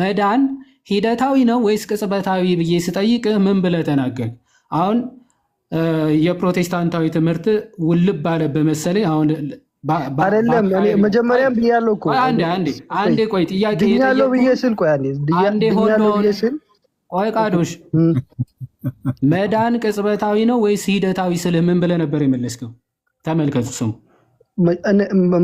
መዳን ሂደታዊ ነው ወይስ ቅጽበታዊ ብዬ ስጠይቅህ ምን ብለህ ተናገር? አሁን የፕሮቴስታንታዊ ትምህርት ውልብ ባለበት መሰለኝ። አሁን አይደለም መጀመሪያም ብያለሁ እኮ አንዴ ቆይ ጥያቄ ድኛለሁ ብዬ ስል ቆይ አንዴ ቆይ ቃዶሽ መዳን ቅጽበታዊ ነው ወይስ ሂደታዊ ስልህ ምን ብለህ ነበር የመለስከው? ተመልከቱ ስሙ።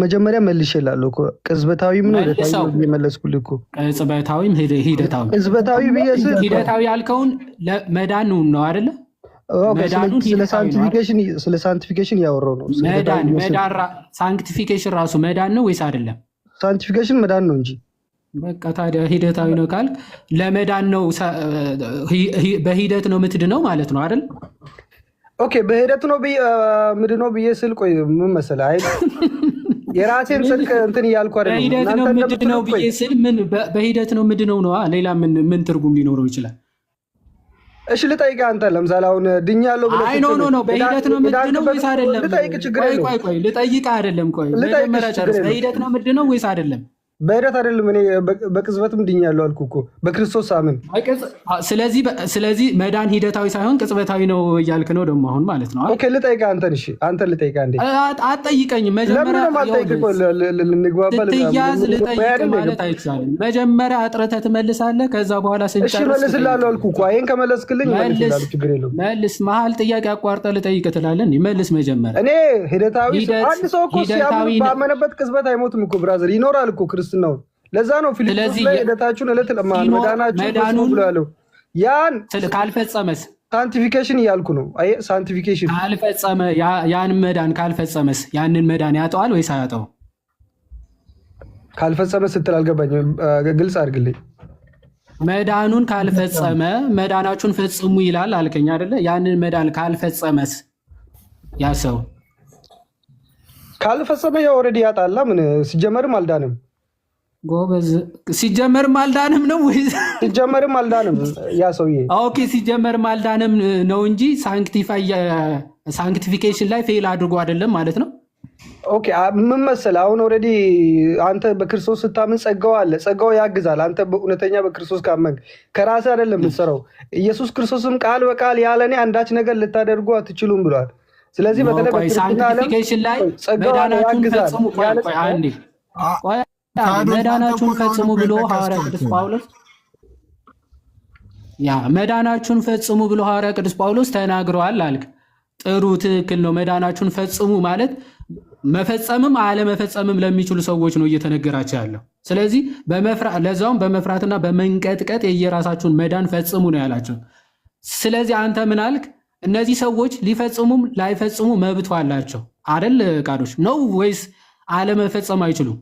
መጀመሪያ መልሼልሃለሁ እኮ ቅጽበታዊም ነው ሂደታዊ ነው የመለስኩልህ እኮ። ቅጽበታዊም ሂደታዊ ቅጽበታዊ ብዬ ስል ሂደታዊ ያልከውን መዳን ነው አይደለ? ስለ ሳንቲፊኬሽን ያወራው ነው። መዳን ሳንክቲፊኬሽን ራሱ መዳን ነው ወይስ አይደለም? ሳንቲፊኬሽን መዳን ነው እንጂ። በቃ ታዲያ ሂደታዊ ነው ካልክ ለመዳን ነው በሂደት ነው የምትድነው ማለት ነው አይደል? ኦኬ በሂደት ነው ምንድነው ብዬ ስል ቆይ ምን መሰለህ፣ አይ የራሴን ጽድቅ እንትን እያልኩ አይደለም። በሂደት ነው ምንድነው ብዬ ስል ምን በሂደት ነው ምንድነው ነው ሌላ ምን ትርጉም ሊኖረው ይችላል? እሺ ልጠይቅህ። አንተ ለምሳሌ አሁን ድኛለሁ ብለህ አይ ኖ በሂደት ነው ምንድነው ወይስ አይደለም? ልጠይቅህ ችግር የለውም። ቆይ ልጠይቅህ አይደለም። ቆይ መጀመሪያ ጨርስ። በሂደት ነው ምንድነው ወይስ አይደለም? በሂደት አይደለም። እኔ በቅጽበትም ድኛለሁ አልኩህ እኮ በክርስቶስ አምን። ስለዚህ መዳን ሂደታዊ ሳይሆን ቅጽበታዊ ነው እያልክ ነው ደግሞ አሁን ማለት ነው። ኦኬ ልጠይቅህ አንተን። እሺ አንተን ልጠይቅህ አንዴ። አትጠይቀኝም። መጀመሪያ ልትያዝ ልጠይቅህ ማለት አይቻልም። መጀመሪያ አጥረተህ ትመልሳለህ። ከዛ በኋላ እሺ መልስልሃለሁ አልኩህ እኮ። ይሄን ከመለስክልኝ መልስልሃለሁ፣ ችግር የለውም። መልስ። መሀል ጥያቄ አቋርጠህ ልጠይቅህ ትላለህ። መልስ መጀመሪያ። እኔ ሂደታዊ አንድ ሰው እኮ ሲያምን ባመነበት ቅጽበት አይሞትም እኮ ብራዘር፣ ይኖራል እኮ ነው። ለዛ ነው ፊልጵስዩስ ላይ ሂደታችሁን እለት መዳናችሁን ብሎ ያለው። ያን ካልፈጸመስ ሳንቲፊኬሽን እያልኩ ነው። አይ ሳንቲፊኬሽን ካልፈጸመ ያን መዳን ካልፈጸመስ ያንን መዳን ያጠዋል ወይስ አያጠው? ካልፈጸመ ስትል አልገባኝም፣ ግልጽ አድርግልኝ። መዳኑን ካልፈጸመ መዳናችሁን ፈጽሙ ይላል አልከኝ አይደለ? ያንን መዳን ካልፈጸመስ ያ ሰው ካልፈጸመ ያው ኦልሬዲ ያጣላ። ምን ሲጀመርም አልዳንም። ጎበዝ። ሲጀመርም አልዳንም ነው ወይ? ሲጀመርም አልዳንም ያ ሰውዬ። ኦኬ ሲጀመርም አልዳንም ነው እንጂ ሳንክቲፊኬሽን ላይ ፌል አድርጎ አይደለም ማለት ነው። ኦኬ ምን መሰለህ፣ አሁን ኦልሬዲ አንተ በክርስቶስ ስታምን ጸጋው አለ፣ ጸጋው ያግዛል። አንተ በእውነተኛ በክርስቶስ ካመንክ ከራስህ አይደለም የምትሰራው። ኢየሱስ ክርስቶስም ቃል በቃል ያለኔ አንዳች ነገር ልታደርጉ አትችሉም ብሏል። ስለዚህ በተለይ ሳንክቲፊኬሽን ላይ መዳናችሁን ፈጽሙ መዳናችሁን ፈጽሙ ብሎ ሐዋርያ ቅዱስ ጳውሎስ መዳናችሁን ፈጽሙ ብሎ ሐዋርያ ቅዱስ ጳውሎስ ተናግረዋል አልክ። ጥሩ ትክክል ነው። መዳናችሁን ፈጽሙ ማለት መፈጸምም አለመፈጸምም ለሚችሉ ሰዎች ነው እየተነገራቸው ያለው። ስለዚህ ለዛውም በመፍራትና በመንቀጥቀጥ የየራሳችሁን መዳን ፈጽሙ ነው ያላቸው። ስለዚህ አንተ ምን አልክ? እነዚህ ሰዎች ሊፈጽሙም ላይፈጽሙ መብቱ አላቸው አይደል? ቃዶች ነው ወይስ አለመፈጸም አይችሉም?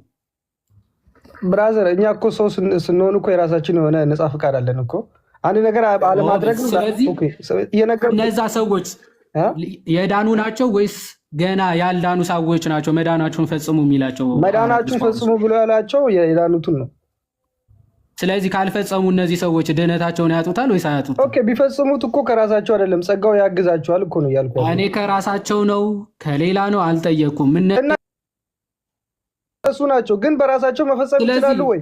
ብራዘር እኛ እኮ ሰው ስንሆን እኮ የራሳችን የሆነ ነፃ ፍቃድ አለን እኮ አንድ ነገር አለማድረግ። እነዛ ሰዎች የዳኑ ናቸው ወይስ ገና ያልዳኑ ሰዎች ናቸው? መዳናችሁን ፈጽሙ የሚላቸው መዳናችሁን ፈጽሙ ብሎ ያላቸው የዳኑትን ነው። ስለዚህ ካልፈጸሙ እነዚህ ሰዎች ድህነታቸውን ያጡታል ወይስ አያጡት? ኦኬ ቢፈጽሙት እኮ ከራሳቸው አይደለም፣ ጸጋው ያግዛቸዋል እኮ ነው ያልኩ። እኔ ከራሳቸው ነው ከሌላ ነው አልጠየኩም። እሱ ናቸው ግን በራሳቸው መፈጸም ይችላሉ ወይ?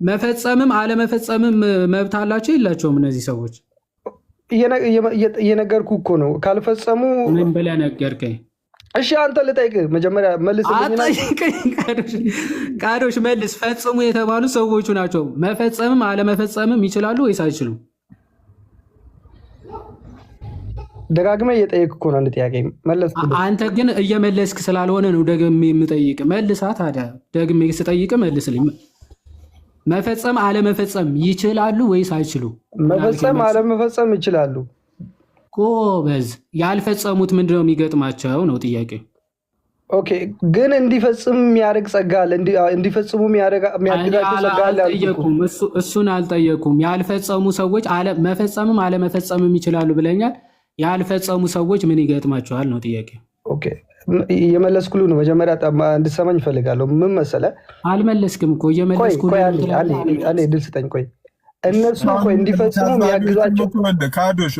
መፈጸምም አለመፈጸምም መብት አላቸው የላቸውም? እነዚህ ሰዎች እየነገርኩ እኮ ነው። ካልፈጸሙ ምን ብለህ ነገርከኝ? እሺ አንተ ልጠይቅህ መጀመሪያ መልስ። ቃዶች መልስ። ፈጽሙ የተባሉ ሰዎቹ ናቸው። መፈጸምም አለመፈጸምም ይችላሉ ወይስ አይችሉም? ደጋግመህ እየጠየቅህ እኮ ነው። አንድ ጥያቄ መለስ። አንተ ግን እየመለስክ ስላልሆነ ነው ደግሜ የምጠይቅህ። መልሳ ታዲያ ደግሜ ስጠይቅህ መልስልኝ። መፈጸም አለመፈጸም ይችላሉ ወይስ አይችሉም? መፈጸም አለመፈጸም ይችላሉ። ጎበዝ። ያልፈጸሙት ምንድነው የሚገጥማቸው ነው ጥያቄ። ኦኬ ግን እንዲፈጽም የሚያደርግ ጸጋ አለ፣ እንዲፈጽሙ የሚያግዛቸው ጸጋ አለ። እሱን አልጠየኩም። ያልፈጸሙ ሰዎች መፈጸምም አለመፈጸምም ይችላሉ ብለኛል። ያልፈጸሙ ሰዎች ምን ይገጥማቸዋል ነው ጥያቄ። ኦኬ እየመለስኩልህ ነው። መጀመሪያ እንድትሰማኝ እፈልጋለሁ። ምን መሰለህ፣ አልመለስክም እኮ እየመለስኩልህ። አንዴ ድል ስጠኝ። ቆይ እነሱ እንዲፈጽሙ የሚያግዛቸው ካዶሽ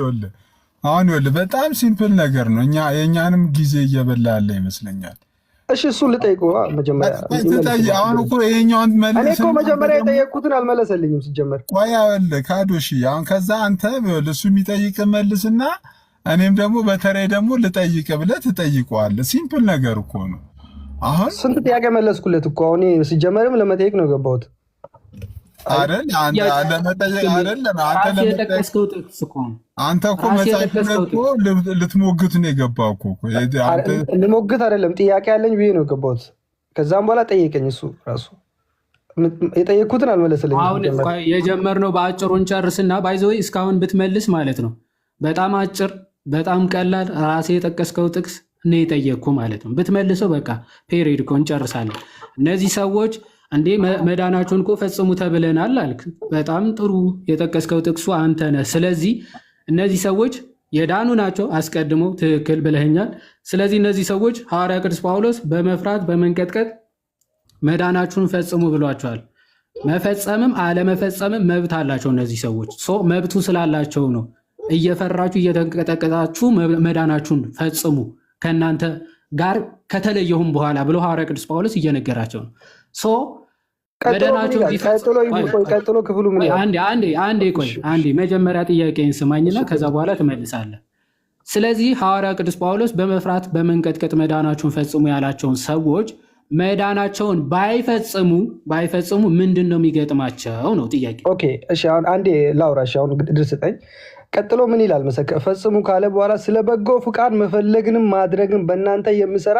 አሁን በጣም ሲምፕል ነገር ነው። የእኛንም ጊዜ እየበላ ያለ ይመስለኛል። እሺ እሱን ልጠይቁ መጀመሪያ። አሁን እኮ ይሄኛውን መልስ እኔ እኮ መጀመሪያ የጠየቅኩትን አልመለሰልኝም ሲጀመር። ቆይ አወልህ ካዶሽ አሁን ከዛ አንተ እሱ የሚጠይቅ መልስና እኔም ደግሞ በተለይ ደግሞ ልጠይቅ ብለህ ትጠይቀዋለህ። ሲምፕል ነገር እኮ ነው። አሁን ስንት ጥያቄ መለስኩለት እኮ አሁን ሲጀመርም ለመጠየቅ ነው የገባሁት አይደል? አንተ እኮ መጽሐፍ እኮ ልትሞግት ነው የገባው እኮ። ልሞግት አይደለም ጥያቄ ያለኝ ብዬ ነው የገባሁት። ከዛም በኋላ ጠየቀኝ። እሱ ራሱ የጠየቅኩትን አልመለስልኝም። አሁን የጀመርነው በአጭሩን ጨርስና ባይዘወይ እስካሁን ብትመልስ ማለት ነው በጣም አጭር በጣም ቀላል ራሴ የጠቀስከው ጥቅስ እኔ የጠየቅኩ ማለት ነው። ብትመልሰው በቃ ፔሪድ እኮ እንጨርሳለን። እነዚህ ሰዎች እንዴ መዳናቸውን እኮ ፈጽሙ ተብለናል አልክ። በጣም ጥሩ የጠቀስከው ጥቅሱ አንተ ነህ። ስለዚህ እነዚህ ሰዎች የዳኑ ናቸው አስቀድመው፣ ትክክል ብለኸኛል። ስለዚህ እነዚህ ሰዎች ሐዋርያ ቅዱስ ጳውሎስ በመፍራት በመንቀጥቀጥ መዳናችሁን ፈጽሙ ብሏቸዋል። መፈጸምም አለመፈጸምም መብት አላቸው እነዚህ ሰዎች። መብቱ ስላላቸው ነው እየፈራችሁ እየተንቀጠቀጣችሁ መዳናችሁን ፈጽሙ ከእናንተ ጋር ከተለየሁም በኋላ ብሎ ሐዋርያ ቅዱስ ጳውሎስ እየነገራቸው ነው። ቀጥሎ ክፍሉ ምን አንዴ ቆይ አንዴ መጀመሪያ ጥያቄን ስማኝና ከዛ በኋላ ትመልሳለህ። ስለዚህ ሐዋርያ ቅዱስ ጳውሎስ በመፍራት በመንቀጥቀጥ መዳናችሁን ፈጽሙ ያላቸውን ሰዎች መዳናቸውን ባይፈጽሙ ምንድን ነው የሚገጥማቸው ነው ጥያቄ። ኦኬ እሺ አሁን አንዴ ላውራሽ። አሁን ድር ስጠኝ። ቀጥሎ ምን ይላል መሰከ ፈጽሙ ካለ በኋላ ስለ በጎ ፍቃድ መፈለግንም ማድረግን በእናንተ የሚሰራ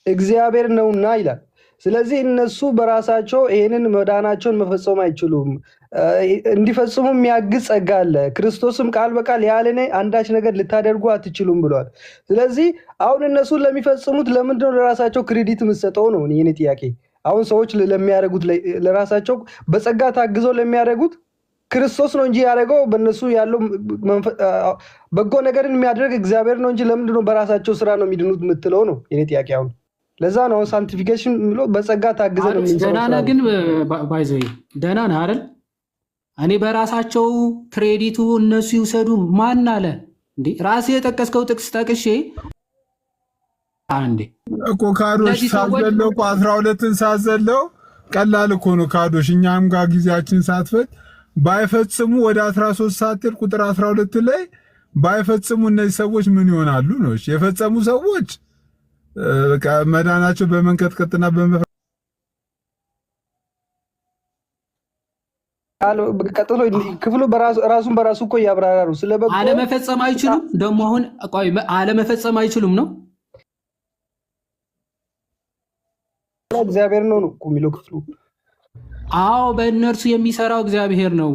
እግዚአብሔር ነውና ይላል። ስለዚህ እነሱ በራሳቸው ይህንን መዳናቸውን መፈጸም አይችሉም። እንዲፈጽሙ የሚያግዝ ጸጋ አለ። ክርስቶስም ቃል በቃል ያለ እኔ አንዳች ነገር ልታደርጉ አትችሉም ብሏል። ስለዚህ አሁን እነሱን ለሚፈጽሙት ለምንድነው ለራሳቸው ክሬዲት የምትሰጠው ነው የእኔ ጥያቄ። አሁን ሰዎች ለሚያደርጉት ለራሳቸው በጸጋ ታግዘው ለሚያደርጉት ክርስቶስ ነው እንጂ ያደረገው በእነሱ ያለው በጎ ነገርን የሚያደርግ እግዚአብሔር ነው እንጂ ለምንድነው በራሳቸው ስራ ነው የሚድኑት የምትለው ነው የእኔ ጥያቄ። አሁን ለዛ ነው ሳንቲፊኬሽን ብሎ በጸጋ ታግዘ ነው የሚሰራው። ደህና ነህ ግን ባይዘይ ደህና ነህ አይደል? እኔ በራሳቸው ክሬዲቱ እነሱ ይውሰዱ ማን አለ እንዴ? ራሴ የጠቀስከው ጥቅስ ጠቅሼ አንዴ እኮ ካዶሽ ሳዘለው እኮ 12ን ሳዘለው ቀላል እኮ ነው ካዶሽ። እኛም ጋር ጊዜያችን ሳትፈት ባይፈጽሙ ወደ 13 ሰዓት ቁጥር 12 ላይ ባይፈጽሙ እነዚህ ሰዎች ምን ይሆናሉ ነው? የፈጸሙ ሰዎች በቃ መዳናቸው በመንቀጥቀጥና ቀጥሎ ክፍሉ ራሱን በራሱ እኮ ያብራራሩ። ስለበጎ አለመፈጸም አይችሉም። ደግሞ አሁን ቆይ አለመፈጸም አይችሉም ነው እግዚአብሔር ነው እኮ የሚለው ክፍሉ። አዎ በእነርሱ የሚሰራው እግዚአብሔር ነው።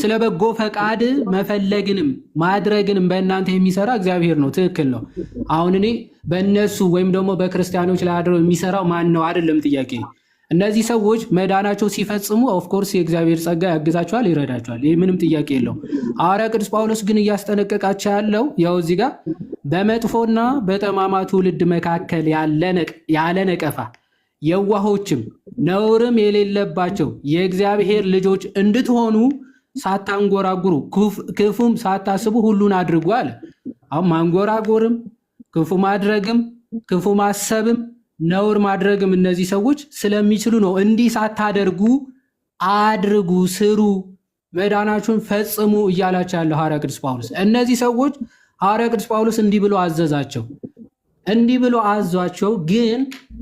ስለ በጎ ፈቃድ መፈለግንም ማድረግንም በእናንተ የሚሰራ እግዚአብሔር ነው። ትክክል ነው። አሁን እኔ በእነሱ ወይም ደግሞ በክርስቲያኖች ላይ አድረው የሚሰራው ማን ነው አይደለም ጥያቄ። እነዚህ ሰዎች መዳናቸው ሲፈጽሙ ኦፍኮርስ የእግዚአብሔር ጸጋ ያግዛቸዋል፣ ይረዳቸዋል። ይህ ምንም ጥያቄ የለውም። ሐዋርያ ቅዱስ ጳውሎስ ግን እያስጠነቀቃቸው ያለው ያው እዚህ ጋር በመጥፎና በጠማማ ትውልድ መካከል ያለ ነቀፋ የዋሆችም ነውርም የሌለባቸው የእግዚአብሔር ልጆች እንድትሆኑ ሳታንጎራጉሩ ክፉም ሳታስቡ ሁሉን አድርጉ አለ። አሁን ማንጎራጎርም ክፉ ማድረግም ክፉ ማሰብም ነውር ማድረግም እነዚህ ሰዎች ስለሚችሉ ነው። እንዲህ ሳታደርጉ አድርጉ፣ ስሩ፣ መዳናችሁን ፈጽሙ እያላቸው ያለው ሐዋርያ ቅዱስ ጳውሎስ። እነዚህ ሰዎች ሐዋርያ ቅዱስ ጳውሎስ እንዲህ ብሎ አዘዛቸው። እንዲህ ብሎ አዟቸው ግን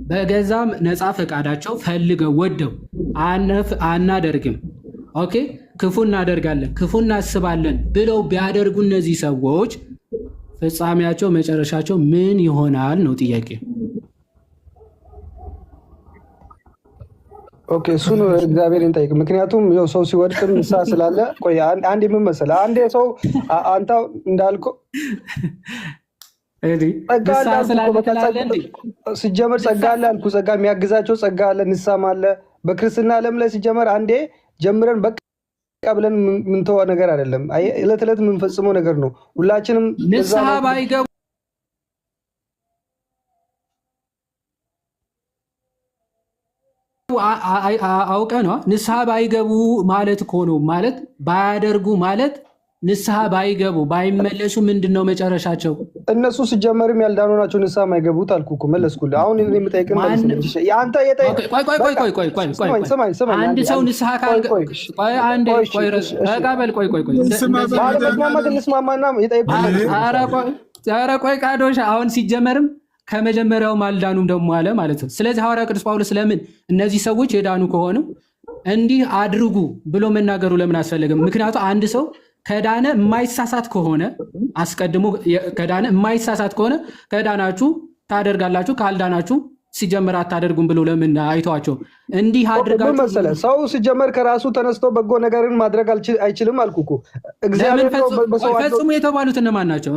በገዛ ነፃ ፈቃዳቸው ፈልገው ወደው አናደርግም፣ ኦኬ ክፉ እናደርጋለን፣ ክፉ እናስባለን ብለው ቢያደርጉ እነዚህ ሰዎች ፍጻሜያቸው መጨረሻቸው ምን ይሆናል ነው ጥያቄ። ኦኬ እሱን እግዚአብሔርን ጠይቅ። ምክንያቱም ያው ሰው ሲወድቅም ንስሐ ስላለ ቆይ አንድ ምን መሰለህ አንዴ ሰው አንተ እንዳልከው ሲጀመር ጸጋ አለ አልኩ። ጸጋ የሚያግዛቸው ጸጋ አለ፣ ንስሐም አለ። በክርስትና ዓለም ላይ ሲጀመር አንዴ ጀምረን በቃ ብለን የምንተወው ነገር አይደለም። ዕለት ዕለት የምንፈጽመው ነገር ነው። ሁላችንም ንስሐ ባይገቡ አውቀ ነው። ንስሐ ባይገቡ ማለት እኮ ነው ማለት ባያደርጉ ማለት ንስሐ ባይገቡ ባይመለሱ ምንድነው መጨረሻቸው? እነሱ ሲጀመርም ያልዳኑ ናቸው ንስሐ የማይገቡት አልኩ እኮ መለስኩልህ። አሁን እኔ የምጠይቅህ አንተ አንድ ሰው ንስሐ እንስማማና ቆይ ቃዶሽ አሁን ሲጀመርም ከመጀመሪያውም አልዳኑም ደግሞ አለ ማለት ነው። ስለዚህ ሐዋርያ ቅዱስ ጳውሎስ ለምን እነዚህ ሰዎች የዳኑ ከሆኑ እንዲህ አድርጉ ብሎ መናገሩ ለምን አስፈለገም? ምክንያቱ አንድ ሰው ከዳነ የማይሳሳት ከሆነ አስቀድሞ ከዳነ የማይሳሳት ከሆነ ከዳናችሁ ታደርጋላችሁ፣ ካልዳናችሁ ሲጀመር አታደርጉም ብሎ ለምን አይተዋቸው? እንዲህ አድርጋችሁ መሰለህ ሰው ሲጀመር ከራሱ ተነስቶ በጎ ነገርን ማድረግ አይችልም አልኩ እኮ። እግዚአብሔር ፈጽሞ የተባሉት እነማን ናቸው?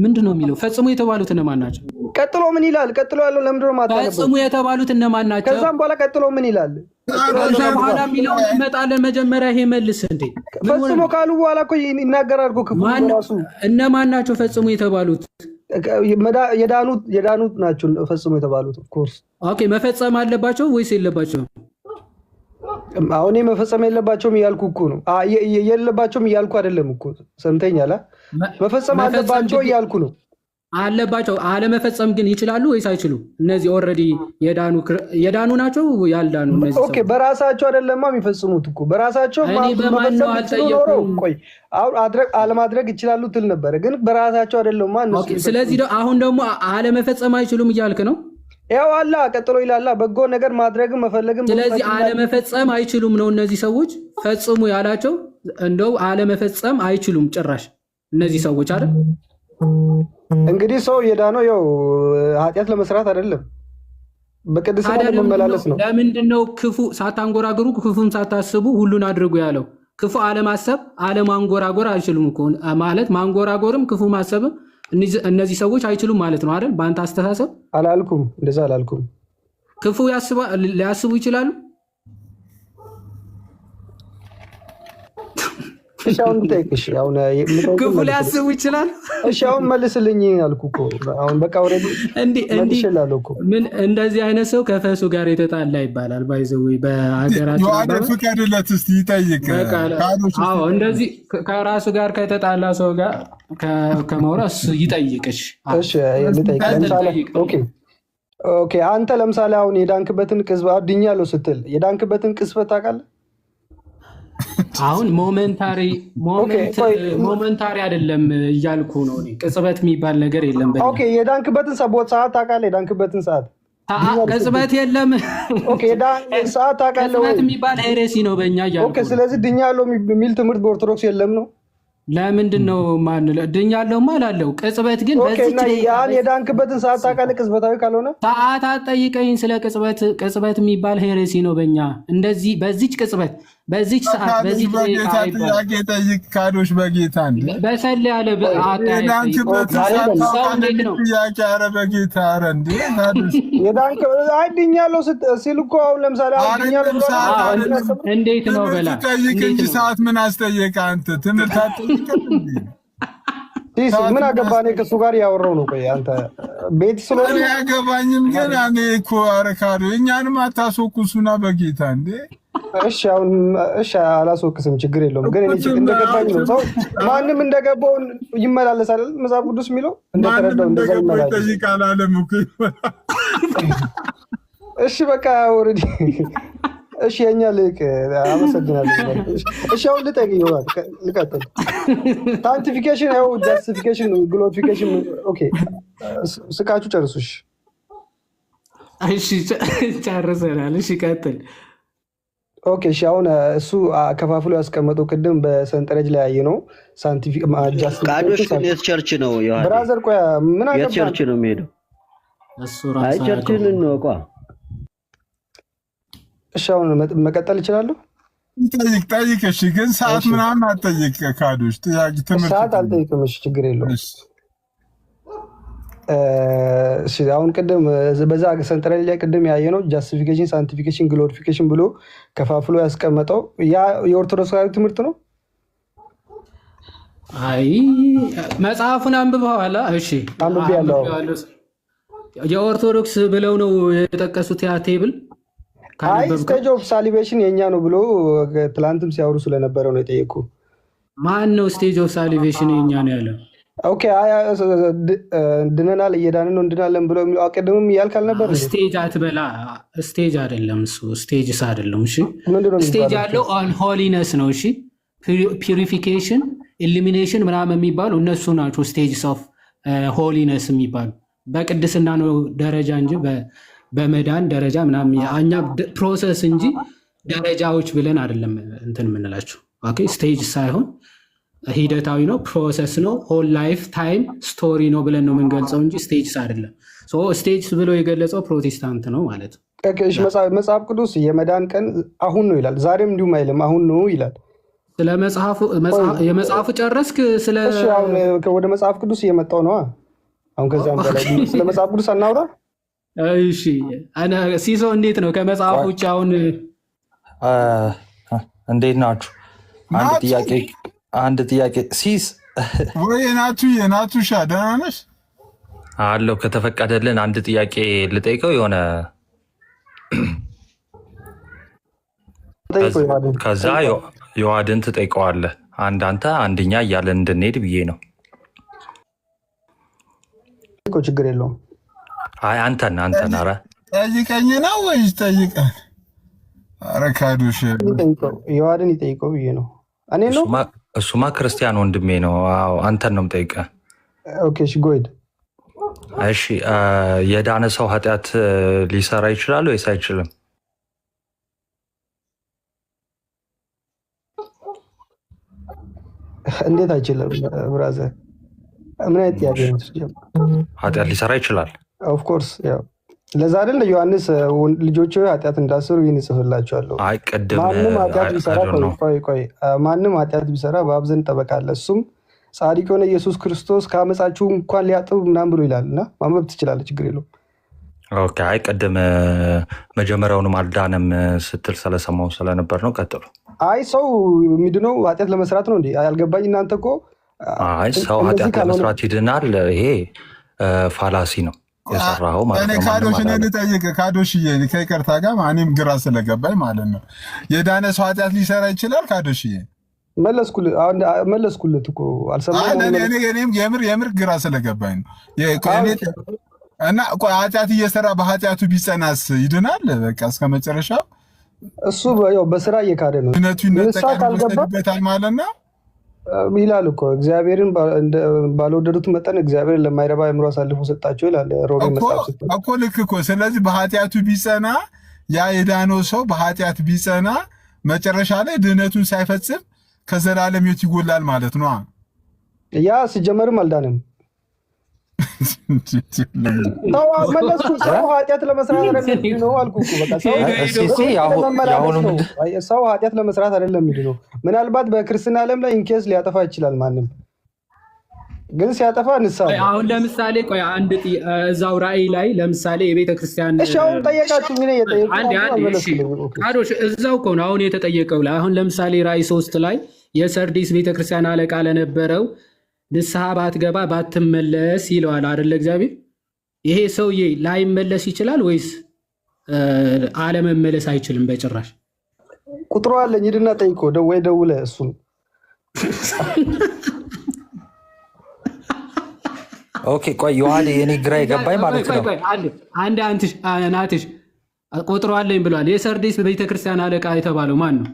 ምንድን ነው የሚለው? ፈጽሞ የተባሉት እነማን ናቸው? ቀጥሎ ምን ይላል? ቀጥሎ ያለው ለምንድን ነው ማታነበው? ፈጽሞ የተባሉት እነማን ናቸው? ከዛም በኋላ ቀጥሎ ምን ይላል? ከዛ በኋላ የሚለው ይመጣለን። መጀመሪያ ይሄ መልስ እንዴ ፈጽሞ ካሉ በኋላ እኮ ይናገራል እኮ ክፉ ራሱ። እነማን ናቸው ፈጽሞ የተባሉት? የዳኑት ናቸው ፈጽሞ የተባሉት። ኦፍኮርስ ኦኬ። መፈጸም አለባቸው ወይስ የለባቸውም? አሁን መፈጸም የለባቸውም እያልኩ እኮ ነው። የለባቸውም እያልኩ አይደለም እኮ ሰምተኛል። መፈጸም አለባቸው እያልኩ ነው። አለባቸው። አለመፈጸም ግን ይችላሉ ወይስ አይችሉም? እነዚህ ኦልሬዲ የዳኑ ናቸው ያልዳኑ? እነዚህ ኦኬ በራሳቸው አይደለማ የሚፈጽሙት እኮ በራሳቸው አለማድረግ ይችላሉ ትል ነበረ፣ ግን በራሳቸው አይደለም። ስለዚህ አሁን ደግሞ አለመፈጸም አይችሉም እያልክ ነው? ያው አላ ቀጥሎ ይላላ በጎ ነገር ማድረግም መፈለግም። ስለዚህ አለመፈጸም አይችሉም ነው እነዚህ ሰዎች ፈጽሙ ያላቸው። እንደው አለመፈጸም አይችሉም ጭራሽ እነዚህ ሰዎች አይደል? እንግዲህ ሰው የዳነው ያው ኃጢአት ለመስራት አይደለም፣ በቅድስና ለመመላለስ ነው። ለምንድነው ክፉ ሳታንጎራጉሩ ክፉን ሳታስቡ ሁሉን አድርጉ ያለው? ክፉ አለማሰብ አለማንጎራጎር አይችሉም እኮ ማለት ማንጎራጎርም ክፉ ማሰብም እነዚህ ሰዎች አይችሉም ማለት ነው አይደል? በአንተ አስተሳሰብ አላልኩም፣ እንደዛ አላልኩም። ክፉ ሊያስቡ ይችላሉ። ክፉ ሊያስቡ ይችላል። እሺ አሁን መልስልኝ አልኩ እኮ። አሁን በቃ ኦልሬዲ ምን እንደዚህ አይነት ሰው ከፈሱ ጋር የተጣላ ይባላል። ባይዘው በሀገራችን ፍቀድለት እስቲ ይጠይቅ። አዎ እንደዚህ ከራሱ ጋር ከተጣላ ሰው ጋር ከመውረስ ይጠይቅሽ። እሺ ልጠይቅ። ኦኬ አንተ ለምሳሌ አሁን የዳንክበትን ቅጽበት አድኛለሁ ስትል የዳንክበትን ቅጽበት ታውቃለህ? አሁን ሞመንታሪ አይደለም እያልኩ ነው። ቅጽበት የሚባል ነገር የለም። ኦኬ የዳንክበትን ሰዓት ታውቃለህ? የዳንክበትን ሰዓት ቅጽበት የለም። ኦኬ ሰዓት ታውቃለህ? ቅጽበት የሚባል ሄሬሲ ነው በእኛ እያልኩ። ኦኬ ስለዚህ ድኛለሁ የሚል ትምህርት በኦርቶዶክስ የለም ነው? ለምንድን ነው ድኛለሁማ እላለሁ። ቅጽበት ግን ያን የዳንክበትን ሰዓት ታውቃለህ? ቅጽበታዊ ካልሆነ ሰዓት አትጠይቀኝ ስለ ቅጽበት። ቅጽበት የሚባል ሄሬሲ ነው በእኛ። እንደዚህ በዚች ቅጽበት በዚች ሰዓት በዚህ ጥያቄ ጠይቅ። ካዶሽ በጌታ በሰል ያለ ጥያቄ ኧረ በጌታ ኧረ እንዴ ድኛለሁ ሲል እኮ አሁን ለምሳሌ እንዴት ነው በላ ጠይቅ እንጂ ሰዓት ምን አስጠየቀ አንተ? ትምህርት አትጠይቅም እንዴ? ምን አገባ? እኔ ከእሱ ጋር ያወራው ነው። ቆይ አንተ ቤት ስለሆነ አያገባኝም። ግን እኔ እኮ ኧረ ካዶ እኛንም አታስወቅሱና በጌታ እንዴ። እሺ አሁን እሺ አላስወቅስም፣ ችግር የለውም። ግን እኔ እንደገባኝ ነው። ሰው ማንም እንደገባው ይመላለሳል መጽሐፍ ቅዱስ የሚለው እንደተረዳው እንደዛ ይመላለሳል። እሺ በቃ ኦልሬዲ እሺ የኛ ልቅ አመሰግናለሁ። እሺ አሁን ልጠይቅ ልቀጥል። ሳንቲፊኬሽን ያው ጃስቲፊኬሽን ግሎሪፊኬሽን ኦኬ ስቃችሁ ጨርሱሽ። እሺ ጨርሰናል። እሺ ቀጥል። ኦኬ እሺ አሁን እሱ ከፋፍሎ ያስቀመጠው ቅድም በሰንጠረዥ ላይ ያየ ነው። ሳንቲፊክ ቃዶሽ የት ቸርች ነው? ብራዘር ቆይ ምን አገባህ? የት ቸርች ነው የሚሄደው? አይ ቸርችን ነው እኮ። እሺ አሁን መቀጠል እችላለሁ? ጠይቅ። እሺ ግን ሰዓት ምናምን አትጠይቅ ካዶሽ። ጥያቄ ትምህርት ሰዓት አልጠይቅም። እሺ ችግር የለውም። አሁን ቅድም በዛ ሰንጠረዥ ላይ ቅድም ያየ ነው ጃስቲፊኬሽን፣ ሳንቲፊኬሽን፣ ግሎሪፊኬሽን ብሎ ከፋፍሎ ያስቀመጠው ያ የኦርቶዶክሳዊ ትምህርት ነው። አይ መጽሐፉን አንብበዋላ? እሺ አንብቤያለሁ። የኦርቶዶክስ ብለው ነው የጠቀሱት ያ ቴብል። አይ ስቴጅ ኦፍ ሳሊቬሽን የኛ ነው ብሎ ትላንትም ሲያወሩ ስለነበረው ነው የጠየቁ። ማን ነው ስቴጅ ኦፍ ሳሊቬሽን የኛ ነው ያለው? ኦኬ ድነናል እየዳንን ነው እንድናለን ብሎ አቀደምም እያልክ አልነበር? ስቴጅ አትበላ። ስቴጅ አይደለም እሱ፣ ስቴጅስ አይደለም። እሺ ስቴጅ ያለው ኦን ሆሊነስ ነው። እሺ ፒሪፊኬሽን፣ ኢሊሚኔሽን ምናምን የሚባሉ እነሱ ናቸው ስቴጅስ ኦፍ ሆሊነስ የሚባሉ። በቅድስና ነው ደረጃ እንጂ በመዳን ደረጃ ምናምን እኛ ፕሮሰስ እንጂ ደረጃዎች ብለን አይደለም እንትን የምንላቸው። ኦኬ ስቴጅ ሳይሆን ሂደታዊ ነው፣ ፕሮሰስ ነው፣ ሆል ላይፍ ታይም ስቶሪ ነው ብለን ነው የምንገልጸው እንጂ ስቴጅስ አይደለም። ስቴጅ ብሎ የገለጸው ፕሮቴስታንት ነው ማለት ነው። መጽሐፍ ቅዱስ የመዳን ቀን አሁን ነው ይላል። ዛሬም እንዲሁም አይልም፣ አሁን ነው ይላል። ስለ የመጽሐፉ ጨረስክ? ወደ መጽሐፍ ቅዱስ እየመጣው ነዋ። አሁን ከዚያም በላይ ስለ መጽሐፍ ቅዱስ አናውራ። እሺ ሲሶ እንዴት ነው ከመጽሐፍ ውጭ? አሁን እንዴት ናችሁ? አንድ ጥያቄ ሲስ ወይ ናቱሻ ደህና ነሽ? አለው ከተፈቀደልን አንድ ጥያቄ ልጠይቀው የሆነ ከዛ የዋድን ትጠይቀዋለህ። አንተ አንደኛ እያለን እንድንሄድ ብዬ ነው። ችግር የለውም። አይ አንተን ኧረ ጠይቀኝ ነው ወይስ ጠይቀን? ኧረ ካዶሽ የዋድን ይጠይቀው ብዬ ነው። እኔ ነው እሱማ ክርስቲያን ወንድሜ ነው። አንተን ነው የምጠይቀህ። ኦኬ እሺ ጎይድ። እሺ የዳነ ሰው ኃጢአት ሊሰራ ይችላል ወይስ አይችልም? እንዴት አይችልም? ብራዘር ምን አይነት ጥያቄ ነው? ኃጢአት ሊሰራ ይችላል። ኦፍኮርስ ያው ለዛ አይደል ዮሐንስ ልጆች ኃጢአት እንዳሰሩ ይህን ይጽፍላቸዋለሁ። ማንም ኃጢአት ቢሰራ ማንም ኃጢአት ቢሰራ በአብ ዘንድ ጠበቃ አለ፣ እሱም ጻድቅ የሆነ ኢየሱስ ክርስቶስ ከአመፃችሁ እንኳን ሊያጥብ ምናምን ብሎ ይላል። እና ማንበብ ትችላለህ፣ ችግር የለውም። ኦኬ አይ ቅድም መጀመሪያውንም አልዳነም ስትል ስለሰማው ስለነበር ነው። ቀጥሎ። አይ ሰው የሚድነው ኃጢአት ለመስራት ነው እንዴ? ያልገባኝ እናንተ እኮ አይ ሰው ኃጢአት ለመስራት ይድናል፣ ይሄ ፋላሲ ነው የሰራው ማለት ነው። ካዶሽ ልጠይቅ፣ ካዶሽዬ ከይቅርታ ጋር እኔም ግራ ስለገባኝ ማለት ነው። የዳነ ሰው ኃጢአት ሊሰራ ይችላል? ካዶሽዬ መለስኩለት እኮ አልሰማህም? የምር ግራ ስለገባኝ ነው። እና ኃጢአት እየሰራ በኃጢአቱ ቢጸናስ ይድናል? በቃ እስከ መጨረሻ እሱ በስራ እየካደ ነው። ድነቱ ይነጠቃል ማለት ነው ይላል እኮ። እግዚአብሔርን ባልወደዱት መጠን እግዚአብሔርን ለማይረባ አእምሮ አሳልፎ ሰጣቸው ይላል ሮሜ መጽሐፍ እኮ። ልክ እኮ። ስለዚህ በኃጢአቱ ቢጸና ያ የዳነው ሰው በኃጢአት ቢጸና መጨረሻ ላይ ድህነቱን ሳይፈጽም ከዘላለም ሕይወት ይጎላል ማለት ነው። ያ ሲጀመርም አልዳንም። ሰው ኃጢአት ለመስራት አይደለም ነው አልኩህ እኮ። በቃ ሰው ኃጢአት ለመስራት አይደለም ነው። ምናልባት በክርስትና ዓለም ላይ ኢንኬስ ሊያጠፋ ይችላል። ማንም ግን ሲያጠፋ ንሳ። አሁን ለምሳሌ ቆይ አንድ እዛው ራእይ ላይ ለምሳሌ የቤተ ክርስቲያን እሺ፣ አሁን ጠየቃችሁ ምን ቃዶሽ እዛው እኮ ነው አሁን የተጠየቀው ላይ። አሁን ለምሳሌ ራእይ 3 ላይ የሰርዲስ ቤተ ክርስቲያን አለቃ ለነበረው ንስሐ ባትገባ ባትመለስ ይለዋል አይደለ እግዚአብሔር። ይሄ ሰውዬ ላይመለስ ይችላል ወይስ አለመመለስ አይችልም በጭራሽ? ቁጥሩ አለኝ ሂድና ጠይቆ ወይ ደውለህ እሱን። ኦኬ ቆይ ዮሐን የኔ ግራ የገባኝ ማለት ነው። አንድ ናትሽ ቁጥሩ አለኝ ብሏል። የሰርዲስ ቤተክርስቲያን አለቃ የተባለው ማን ነው?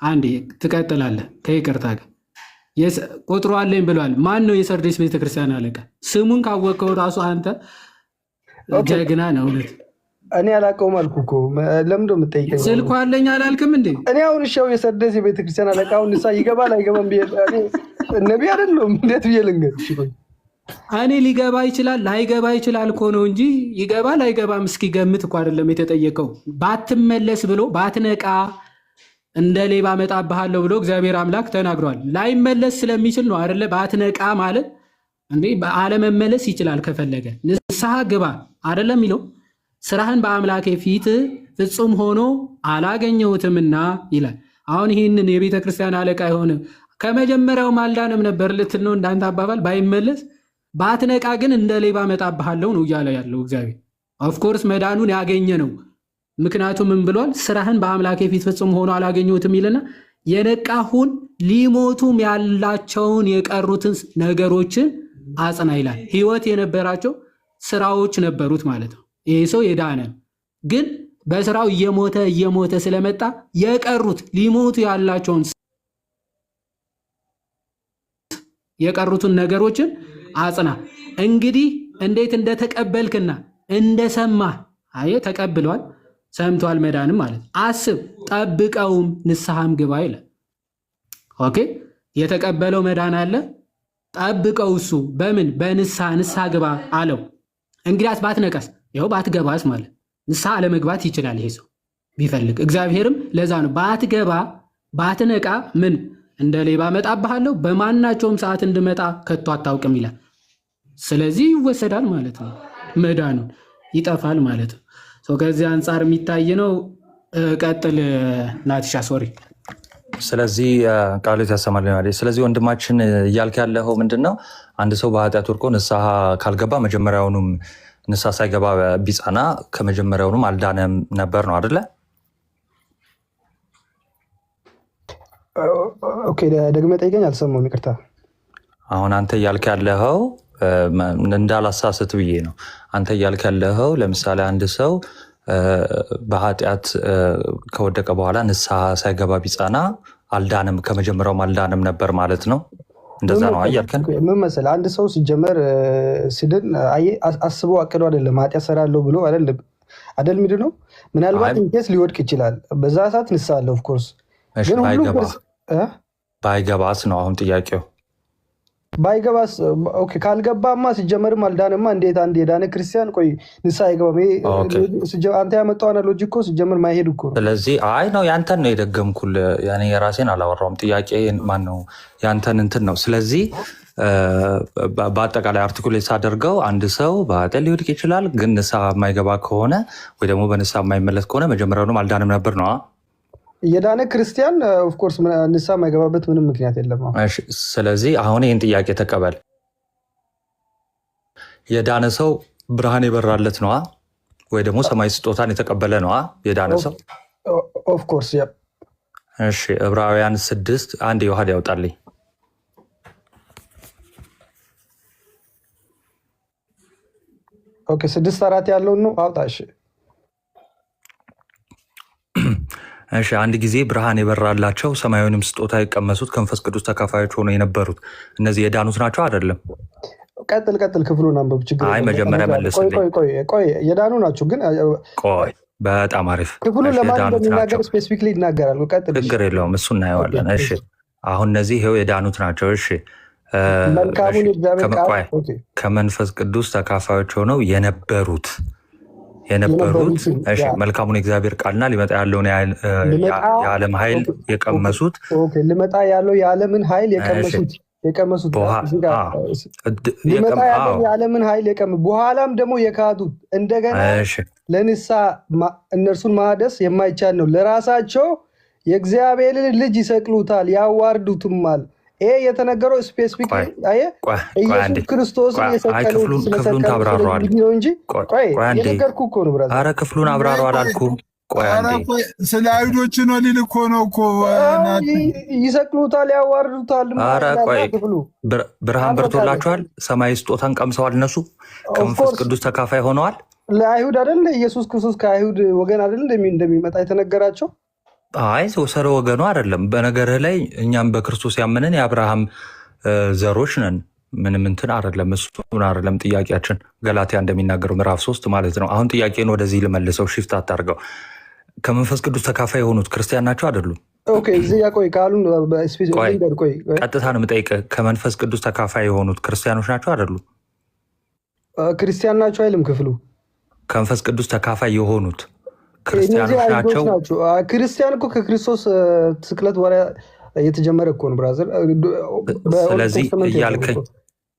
አንዴ ትቀጥላለህ ከይቅርታ ጋር። ቁጥሩ አለኝ ብሏል። ማን ነው የሰርዲስ ቤተክርስቲያን አለቃ? ስሙን ካወቀው ራሱ አንተ ጀግና ነው። እውነት እኔ አላውቀውም አልኩ እኮ። ለምን ነው የምጠይቀኝ? ስልኩ አለኝ አላልክም እንዴ? እኔ አሁን እሺ የሰርዲስ የቤተክርስቲያን አለቃውን ንሳ ይገባል አይገባም ብዬ ነቢ አይደለሁም እንዴት ብዬ ልንገር? እኔ ሊገባ ይችላል ላይገባ ይችላል እኮ ነው እንጂ ይገባል አይገባም እስኪገምት እኮ አይደለም የተጠየቀው። ባትመለስ ብሎ ባትነቃ እንደ ሌባ እመጣብሃለሁ ብሎ እግዚአብሔር አምላክ ተናግሯል። ላይመለስ ስለሚችል ነው አይደለ? ባትነቃ ማለት እንዴ አለመመለስ ይችላል ከፈለገ። ንስሐ ግባ አይደለም የሚለው። ስራህን በአምላኬ ፊት ፍጹም ሆኖ አላገኘሁትምና ይላል። አሁን ይህንን የቤተ ክርስቲያን አለቃ የሆነ ከመጀመሪያው ማልዳንም ነበር ልትል ነው እንዳንተ አባባል። ባይመለስ ባትነቃ ግን እንደ ሌባ እመጣብሃለሁ ነው እያለ ያለው እግዚአብሔር። ኦፍኮርስ መዳኑን ያገኘ ነው። ምክንያቱም ምን ብሏል? ስራህን በአምላኬ ፊት ፍጹም ሆኖ አላገኘሁትም ይልና የነቃሁን ሊሞቱም ያላቸውን የቀሩትን ነገሮችን አጽና ይላል። ህይወት የነበራቸው ስራዎች ነበሩት ማለት ነው። ይሄ ሰው የዳነ ግን በስራው እየሞተ ስለመጣ የቀሩት ሊሞቱ ያላቸውን የቀሩትን ነገሮችን አጽና። እንግዲህ እንዴት እንደተቀበልክና እንደሰማህ አየ ተቀብሏል፣ ሰምቷል መዳንም ማለት አስብ፣ ጠብቀውም ንስሐም ግባ ይላል። ኦኬ የተቀበለው መዳን አለ፣ ጠብቀው እሱ በምን በንስሐ ግባ አለው። እንግዲያስ ባትነቀስ ይኸው ባትገባስ ማለት ንስሐ አለመግባት ይችላል ይሄ ሰው ቢፈልግ። እግዚአብሔርም ለዛ ነው ባትገባ ባትነቃ ምን እንደ ሌባ እመጣብሃለሁ በማናቸውም ሰዓት እንድመጣ ከቶ አታውቅም ይላል። ስለዚህ ይወሰዳል ማለት ነው፣ መዳኑ ይጠፋል ማለት ነው። ከዚህ አንጻር የሚታይ ነው። ቀጥል ናትሻ ሶሪ። ስለዚህ ቃሉ ያሰማል። ስለዚህ ወንድማችን እያልክ ያለው ምንድን ነው? አንድ ሰው በኃጢአት ወድቆ ንስሐ ካልገባ መጀመሪያውኑም ንስሐ ሳይገባ ቢጸና ከመጀመሪያውኑም አልዳነም ነበር ነው አይደለ? ኦኬ ደግመህ ጠይቀኝ፣ አልሰማሁም፣ ይቅርታ። አሁን አንተ እያልክ ያለኸው እንዳላሳስት ብዬ ነው። አንተ እያልክ ያለኸው ለምሳሌ አንድ ሰው በኃጢአት ከወደቀ በኋላ ንስሐ ሳይገባ ቢጸና አልዳንም፣ ከመጀመሪያውም አልዳንም ነበር ማለት ነው። እንደዛ ነው እያልከን? ምን መሰለህ፣ አንድ ሰው ሲጀመር ሲድን አስቦ አቅዶ አይደለም ኃጢአት ሰራለሁ ብሎ አይደል ሚድ ነው። ምናልባት ኢንኬስ ሊወድቅ ይችላል፣ በዛ ሰዓት ንስሐ አለ ኦፍኮርስ። ግን ባይገባስ ነው አሁን ጥያቄው። ባይገባስ ኦኬ። ካልገባማ ሲጀመርም አልዳንማ። እንዴት አንድ የዳነ ክርስቲያን ቆይ ንስሐ አይገባም? አንተ ያመጣው አናሎጂ እኮ ሲጀመር ማይሄድ እኮ። ስለዚህ አይ ነው ያንተን ነው የደገምኩል፣ ያኔ የራሴን አላወራውም። ጥያቄ ማን ነው ያንተን እንትን ነው። ስለዚህ በአጠቃላይ አርቲኩሌት ሳደርገው አንድ ሰው በኃጢአት ሊወድቅ ይችላል፣ ግን ንስሐ የማይገባ ከሆነ ወይ ደግሞ በንስሐ የማይመለስ ከሆነ መጀመሪያውንም አልዳንም ነበር ነው። የዳነ ክርስቲያን ኦፍኮርስ ንስሐ የማይገባበት ምንም ምክንያት የለም። ስለዚህ አሁን ይህን ጥያቄ ተቀበል። የዳነ ሰው ብርሃን የበራለት ነዋ፣ ወይ ደግሞ ሰማይ ስጦታን የተቀበለ ነዋ የዳነ ሰው ኦፍኮርስ። እሺ ዕብራውያን 6 አንድ የውሃድ ያውጣልኝ። ኦኬ 6:4 ያለውን ነው አውጣ። እሺ አንድ ጊዜ ብርሃን የበራላቸው ሰማያዊንም ስጦታ የቀመሱት ከመንፈስ ቅዱስ ተካፋዮች ሆነው የነበሩት እነዚህ የዳኑት ናቸው አይደለም? ቀጥል ክፍሉን አንብብ። ችግር አይ መጀመሪያ መልስልኝ። ቆይ የዳኑ ናቸው ግን ቆይ በጣም አሪፍ ክፍሉን ለማን እንደሚናገር ስፔሲፊክሊ ይናገራል። ቀጥል። ችግር የለውም እሱ እናየዋለን። እሺ አሁን እነዚህ ይኸው የዳኑት ናቸው። እሺ ከመንፈስ ቅዱስ ተካፋዮች ሆነው የነበሩት መልካሙን የእግዚአብሔር ቃልና ሊመጣ ያለውን የዓለም ኃይል የቀመሱት ሊመጣ ያለው የዓለምን ኃይል የቀመሱት ሊመጣ ያለው የዓለምን ኃይል በኋላም ደግሞ የካዱት እንደገና ለንስሐ እነርሱን ማደስ የማይቻል ነው። ለራሳቸው የእግዚአብሔርን ልጅ ይሰቅሉታል ያዋርዱትማል። ይሄ የተነገረው ስፔሲፊክ ኢየሱስ ክርስቶስን የሰቀሉት ክፍሉን ታብራራዋል ነው እንጂ የነገርኩህ እኮ ነው። ኧረ ክፍሉን አብራራው አላልኩም? ስለ አይሁዶች ነው ሊል እኮ ነው እኮ ይሰቅሉታል ያዋርዱታል። ኧረ ቆይ ብርሃን በርቶላቸዋል፣ ሰማያዊ ስጦታን ቀምሰዋል፣ እነሱ ከመንፈስ ቅዱስ ተካፋይ ሆነዋል። ለአይሁድ አይደል ኢየሱስ ክርስቶስ ከአይሁድ ወገን አይደል እንደሚመጣ የተነገራቸው? አይ ሰረ ወገኑ አይደለም። በነገርህ ላይ እኛም በክርስቶስ ያመንን የአብርሃም ዘሮች ነን። ምንም እንትን አይደለም፣ እሱ አይደለም ጥያቄያችን። ገላትያ እንደሚናገረው ምዕራፍ 3 ማለት ነው። አሁን ጥያቄን ወደዚህ ልመልሰው፣ ሽፍት አታርገው። ከመንፈስ ቅዱስ ተካፋይ የሆኑት ክርስቲያን ናቸው አይደሉም? ኦኬ እዚህ ቆይ ቃሉን ቀጥታ ነው የምጠይቅህ። ከመንፈስ ቅዱስ ተካፋይ የሆኑት ክርስቲያኖች ናቸው አይደሉም? ክርስቲያን ናቸው አይልም ክፍሉ። ከመንፈስ ቅዱስ ተካፋይ የሆኑት ክርስቲያኖች ናቸው። ክርስቲያን እኮ ከክርስቶስ ስቅለት በኋላ የተጀመረ እኮ ነው ብራዘር። ስለዚህ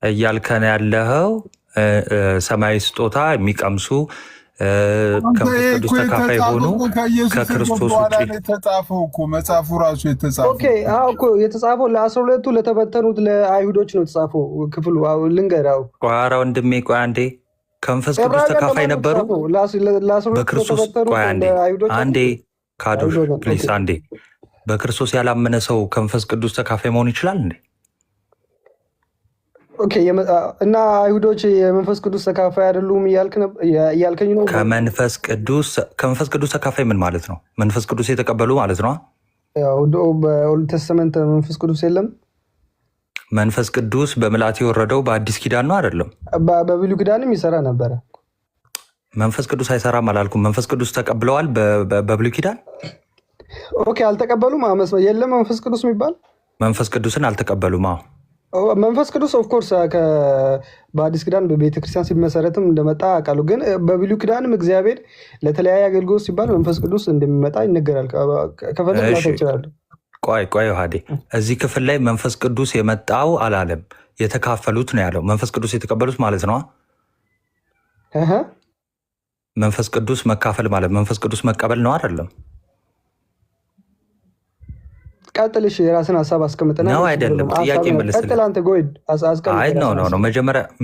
እያልከን ያለኸው ሰማያዊ ስጦታ የሚቀምሱ ከመንፈስ ቅዱስ ተካፋይ ሆኑ ከክርስቶስ ውጭ የተጻፈው እኮ መጽሐፉ ራሱ የተጻፈው የተጻፈው ለ12ቱ ለተበተኑት ለአይሁዶች ነው የተጻፈው ክፍሉ። ልንገራው ኧረ ወንድሜ ቆይ አንዴ ከመንፈስ ቅዱስ ተካፋይ ነበሩ በክርስቶስ። ቆይ አንዴ ካዶሽ ፕሊስ አንዴ በክርስቶስ ያላመነ ሰው ከመንፈስ ቅዱስ ተካፋይ መሆን ይችላል እንዴ? ኦኬ እና አይሁዶች የመንፈስ ቅዱስ ተካፋይ አይደሉም እያልከኝ ነው? ከመንፈስ ቅዱስ ተካፋይ ምን ማለት ነው? መንፈስ ቅዱስ የተቀበሉ ማለት ነው። በኦልድ ተስተመንት መንፈስ ቅዱስ የለም። መንፈስ ቅዱስ በምልአት የወረደው በአዲስ ኪዳን ነው አይደለም? በብሉይ ኪዳንም ይሰራ ነበረ። መንፈስ ቅዱስ አይሰራም አላልኩም። መንፈስ ቅዱስ ተቀብለዋል በብሉይ ኪዳን። ኦኬ አልተቀበሉም። የለም መንፈስ ቅዱስ የሚባል መንፈስ ቅዱስን አልተቀበሉም። መንፈስ ቅዱስ ኦፍኮርስ በአዲስ ኪዳን በቤተክርስቲያን ሲመሰረትም እንደመጣ አውቃሉ። ግን በብሉይ ኪዳንም እግዚአብሔር ለተለያየ አገልግሎት ሲባል መንፈስ ቅዱስ እንደሚመጣ ይነገራል። ከፈለግ ላታ ይችላሉ። ቆይ ዮሐዴ፣ እዚህ ክፍል ላይ መንፈስ ቅዱስ የመጣው አላለም፣ የተካፈሉት ነው ያለው። መንፈስ ቅዱስ የተቀበሉት ማለት ነው። መንፈስ ቅዱስ መካፈል ማለት መንፈስ ቅዱስ መቀበል ነው አይደለም? ቀጥልሽ፣ የራስን ሀሳብ አስቀምጥና ነው አይደለም? ጥያቄ መልስልኝ። ነው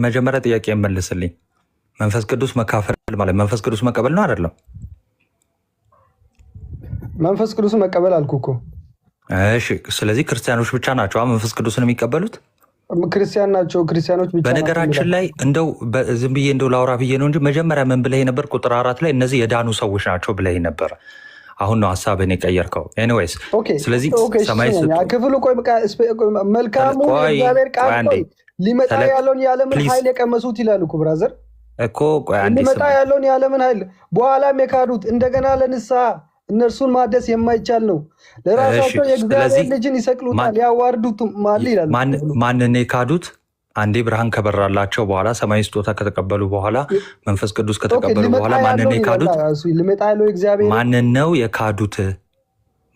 መጀመሪያ ጥያቄ መልስልኝ። መንፈስ ቅዱስ መካፈል ማለት መንፈስ ቅዱስ መቀበል ነው አይደለም? መንፈስ ቅዱስ መቀበል አልኩ እኮ። እሺ፣ ስለዚህ ክርስቲያኖች ብቻ ናቸው መንፈስ ቅዱስን የሚቀበሉት? ክርስቲያን ናቸው፣ ክርስቲያኖች ብቻ። በነገራችን ላይ እንደው ዝም ብዬ እንደው ላውራ ብዬ ነው እንጂ መጀመሪያ ምን ብለህ ነበር? ቁጥር 4 ላይ እነዚህ የዳኑ ሰዎች ናቸው ብለህ ነበር። አሁን ነው ሀሳብን የቀየርከው። ኤኒዌይስ ስለዚህ ሰማይ ክፍሉ መልካሙ እግዚአብሔር ቃል ሊመጣ ያለውን የዓለምን ኃይል የቀመሱት ይላል እኮ ብራዘር እኮ ሊመጣ ያለውን የዓለምን ኃይል በኋላም የካዱት እንደገና ለንስሐ እነርሱን ማደስ የማይቻል ነው። ለራሳቸው የእግዚአብሔር ልጅን ይሰቅሉታል፣ ያዋርዱታል ይላል። ማንን የካዱት? አንዴ ብርሃን ከበራላቸው በኋላ ሰማይ ስጦታ ከተቀበሉ በኋላ መንፈስ ቅዱስ ከተቀበሉ በኋላ ማንን የካዱት? ማንን ነው የካዱት?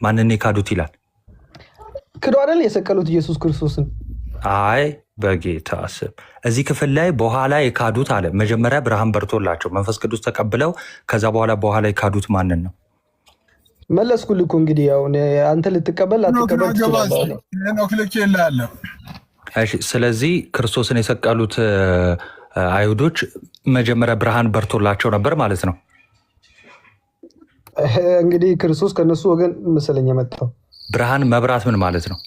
ማንን የካዱት ይላል። ክዶ አይደል የሰቀሉት ኢየሱስ ክርስቶስን። አይ በጌታ ስም እዚህ ክፍል ላይ በኋላ የካዱት አለ። መጀመሪያ ብርሃን በርቶላቸው መንፈስ ቅዱስ ተቀብለው ከዛ በኋላ የካዱት ማንን ነው? መለስኩልህ እኮ እንግዲህ ያው አንተ ልትቀበል ላትቀበል ትችላለህ። ስለዚህ ክርስቶስን የሰቀሉት አይሁዶች መጀመሪያ ብርሃን በርቶላቸው ነበር ማለት ነው። እንግዲህ ክርስቶስ ከነሱ ወገን መሰለኝ የመጣው። ብርሃን መብራት ምን ማለት ነው?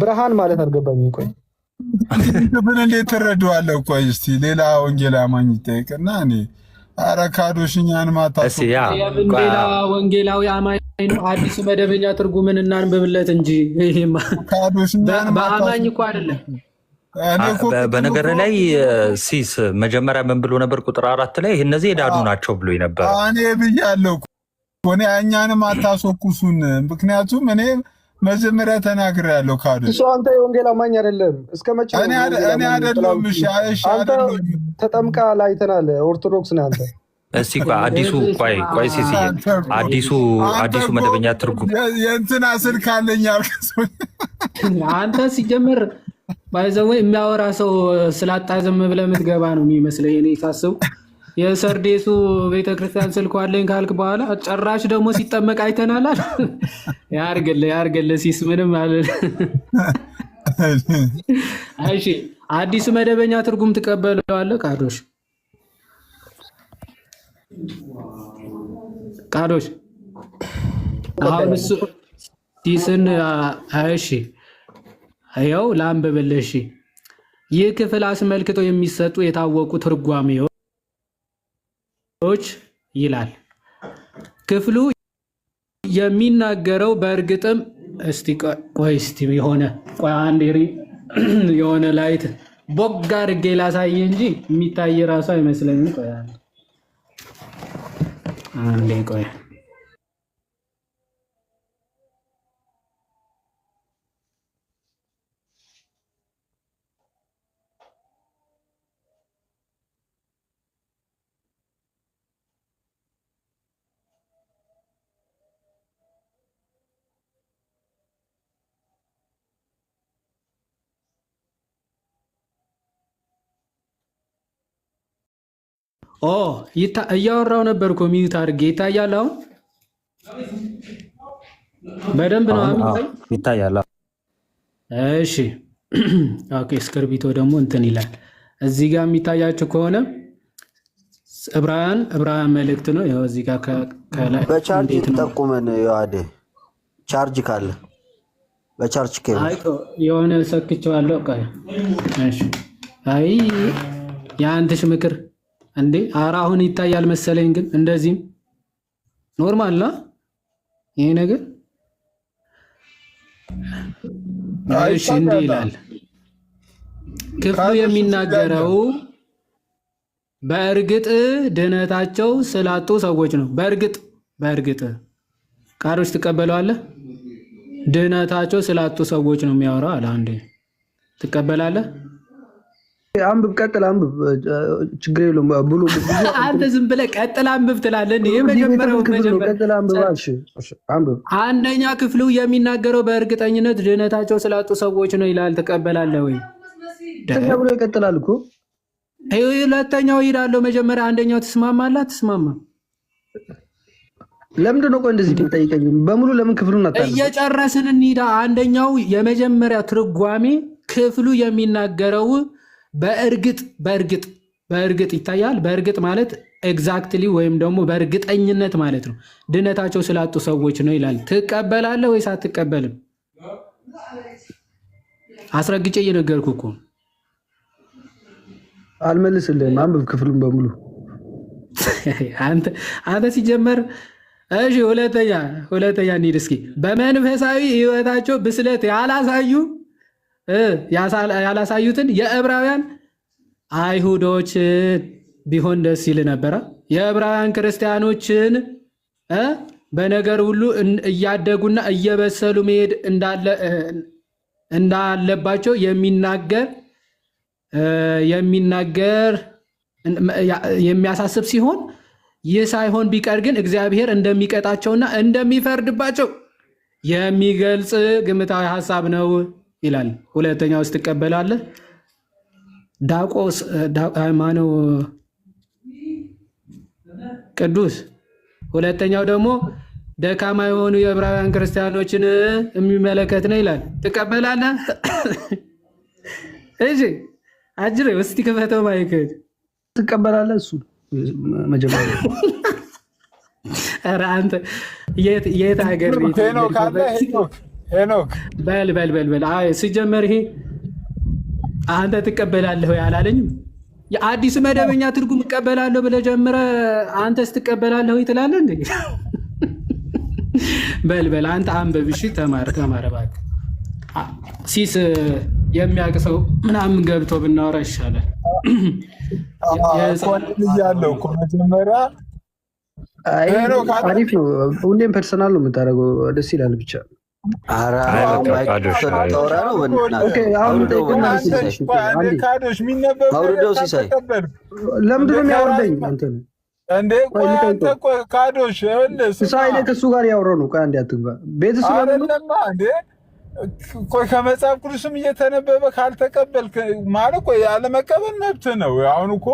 ብርሃን ማለት አልገባኝም። ቆይ ምን እንዴት ትረዳዋለህ? ቆይ እስቲ ሌላ ወንጌል አማኝ ይጠይቅና እኔ አረካዶሽ እኛን ሌላ ወንጌላዊ አማኝ ነው። አዲሱ መደበኛ ትርጉምን እናንብብለት እንጂ በአማኝ እኮ አይደለም። በነገር ላይ ሲስ መጀመሪያ ምን ብሎ ነበር? ቁጥር 4 ላይ እነዚህ የዳኑ ናቸው ብሎ ነበር። እኔ ብያለሁ እኔ እኛንም አታስወቁሱን። ምክንያቱም እኔ መጀመሪያ ተናግሬያለሁ። ካዶሽ እሱ አንተ የወንጌል አማኝ አይደለም። እስከ መቼ እኔ አይደለም? አንተ ተጠምቃ ላይተናል። ኦርቶዶክስ ነህ አንተ። እስቲ ቆይ ሲሲ አዲሱ መደበኛ ትርጉም የእንትና ስልክ አለኝ አንተ ሲጀምር ባይዘው የሚያወራ ሰው ስላጣ ዝም ብለህ የምትገባ ነው የሚመስለኝ። እኔ ሳስብ የሰርዴሱ ቤተክርስቲያን ስልኩ አለኝ ካልክ በኋላ ጨራሽ ደግሞ ሲጠመቅ አይተናል። ያርግልህ ሲስ ምንም አለ። እሺ አዲሱ መደበኛ ትርጉም ትቀበለዋለህ? ቃዶሽ አሁን እሱ ሲስን እሺ ያው ላንብብልህ። እሺ ይህ ክፍል አስመልክቶ የሚሰጡ የታወቁ ትርጓሜዎች ይላል። ክፍሉ የሚናገረው በእርግጥም የሆነ ላይት ቦግ አድርጌ ላሳይ እንጂ የሚታይ ራሱ አይመስለኝም። ቆይ እያወራው ነበር እኮ ሚዩት አድርጌ። ይታያል? አሁን በደንብ ነው ይታያል። እሺ ኦኬ። እስክርቢቶ ደግሞ እንትን ይላል። እዚህ ጋር የሚታያችሁ ከሆነ ዕብራውያን መልእክት ነው። ያው እዚህ ጋር ከላይ በቻርጅ ተጠቁመን ያደ ቻርጅ ካለ በቻርጅ የሆነ ሰክቼዋለሁ። እሺ አይ የአንተሽ ምክር እንዴ! ኧረ አሁን ይታያል መሰለኝ። ግን እንደዚህም ኖርማል ነው ይሄ ነገር። እሺ እንዲህ ይላል ክፍሉ የሚናገረው በእርግጥ ድህነታቸው ስላጡ ሰዎች ነው። በእርግጥ ቃሎች ትቀበለዋለህ? ድህነታቸው ስላጡ ሰዎች ነው የሚያወራው አለ። አንዴ ትቀበላለህ? አንብብ፣ ቀጥል፣ አንብብ፣ ችግር የለውም ብሎ አንተ ዝም ብለህ ቀጥል አንብብ ትላለህ። ቀጥል አንብብ አልሽ። አንብብ። አንደኛ ክፍሉ የሚናገረው በእርግጠኝነት ድህነታቸው ስላጡ ሰዎች ነው ይላል። ትቀበላለህ ወይ? ብሎ ይቀጥላል እኮ። ሁለተኛው ሄዳለሁ። መጀመሪያ አንደኛው ትስማማለህ? አትስማማ? ለምንድን ነው ቆይ እንደዚህ ትጠይቀኝ? በሙሉ ለምን ክፍሉን አጣ? እየጨረስን እንሂዳ። አንደኛው የመጀመሪያ ትርጓሜ ክፍሉ የሚናገረው በእርግጥ ይታያል። በእርግጥ ማለት ኤግዛክትሊ ወይም ደግሞ በእርግጠኝነት ማለት ነው። ድህነታቸው ስላጡ ሰዎች ነው ይላል። ትቀበላለህ ወይስ አትቀበልም? አስረግጬ እየነገርኩህ እኮ። አልመልስልህም። አንብብ ክፍሉን በሙሉ አንተ ሲጀመር። እሺ ሁለተኛ እንሂድ እስኪ። በመንፈሳዊ ሕይወታቸው ብስለት ያላሳዩትን የዕብራውያን አይሁዶችን ቢሆን ደስ ይል ነበረ። የዕብራውያን ክርስቲያኖችን በነገር ሁሉ እያደጉና እየበሰሉ መሄድ እንዳለባቸው የሚያሳስብ ሲሆን ይህ ሳይሆን ቢቀር ግን እግዚአብሔር እንደሚቀጣቸውና እንደሚፈርድባቸው የሚገልጽ ግምታዊ ሀሳብ ነው ይላል። ሁለተኛው ውስጥ ትቀበላለህ? ዳቆስ ማነው? ቅዱስ። ሁለተኛው ደግሞ ደካማ የሆኑ የዕብራውያን ክርስቲያኖችን የሚመለከት ነው ይላል። ትቀበላለህ? እሺ አጅሬ እስቲ ክፈተው ማይክ። ትቀበላለህ? እሱ መጀመሪያ ኧረ አንተ የት ሀገር ሄኖክ በል ሲጀመር ይሄ አንተ ትቀበላለህ ወይ አላለኝም። የአዲሱ መደበኛ ትርጉም እቀበላለሁ ብለህ ጀምረህ አንተስ ትቀበላለህ ወይ ትላለህ እንዴ? በል አንተ አንብብ እሺ። ተማር እባክህ። ሲስ የሚያውቅ ሰው ምናምን ገብቶ ብናወራ ይሻላል። ያለው እኮ መጀመሪያ አሪፍ ነው። ሁሌም ፐርሰናል ነው የምታደርገው። ደስ ይላል ብቻ። ለምንድን ነው የሚያወርደኝ? ሳይኔ ከእሱ ጋር ያወራው ነው። አንዴ አትግባ ቤት ቆይ ከመጽሐፍ ቅዱስም እየተነበበ ካልተቀበልክ ማለት ቆይ ያለመቀበል መብት ነው። አሁን እኮ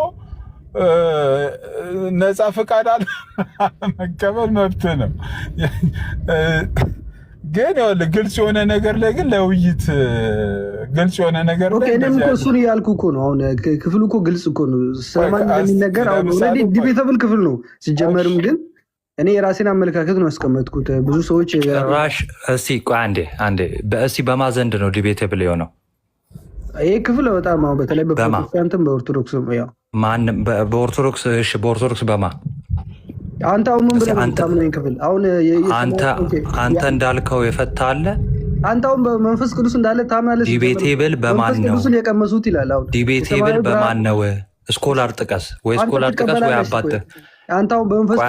ነፃ ፈቃድ አለ መቀበል መብት ነው። ግን ይኸውልህ ግልጽ የሆነ ነገር ላይ ግን ለውይይት ግልጽ የሆነ ነገር ላይ እኔም እኮ እሱን እያልኩ እኮ ነው። አሁን ክፍሉ እኮ ግልጽ እኮ ነው። ስለማን እንደሚነገር አሁን ኦልሬዲ ዲቤተብል ክፍል ነው ሲጀመርም። ግን እኔ የራሴን አመለካከት ነው ያስቀመጥኩት። ብዙ ሰዎች ራሽ እስቲ ቆይ አንዴ በእሲ በማ ዘንድ ነው ዲቤተብል የሆነው ይሄ ክፍል? በጣም አሁን በተለይ በፕሮቴስታንትም በኦርቶዶክስም ያው ማንም በኦርቶዶክስ እሺ፣ በኦርቶዶክስ በማ አንተ አሁን ምን ብለህ የምታምነው ክፍል? አሁን አንተ እንዳልከው የፈታ አለ። አንተ አሁን በመንፈስ ቅዱስ እንዳለ ታምናለህ? ዲቤቴብል በማን ነው? ቅዱስን የቀመሱት ይላል። አሁን ዲቤቴብል በማን ነው? ስኮላር ጥቀስ ወይ አባት። አንተ አሁን በመንፈስ